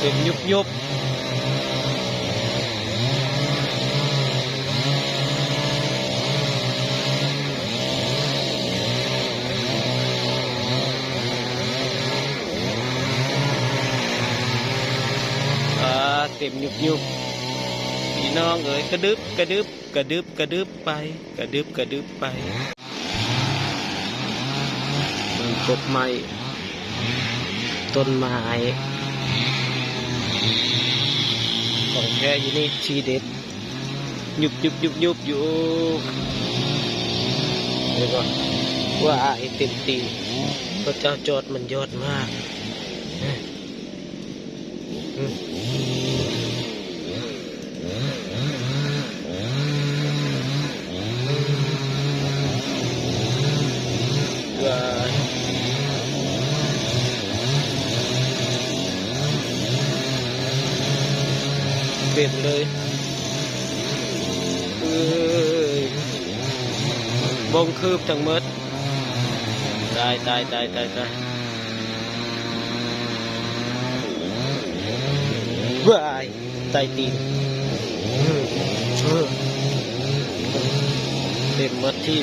ต็มยุบยุบเต็มยุบยุบพี่น้องเอ๋ยกระดึบกระดึบกระดึบกระดึบไปกระดึบกระดึบไปกบไม้ต้นไม้ของแท้อยู่นี่ทีเด็ดยุบยุบยุบยุบยุบเดี๋ยวก่อนว่าไอ้เต็มตีพระเจ้าจอดมันยอดมากเปลี่ยนเลยบงคืบทั้งหมดตายว้ายตายตีนเต็มหมดที่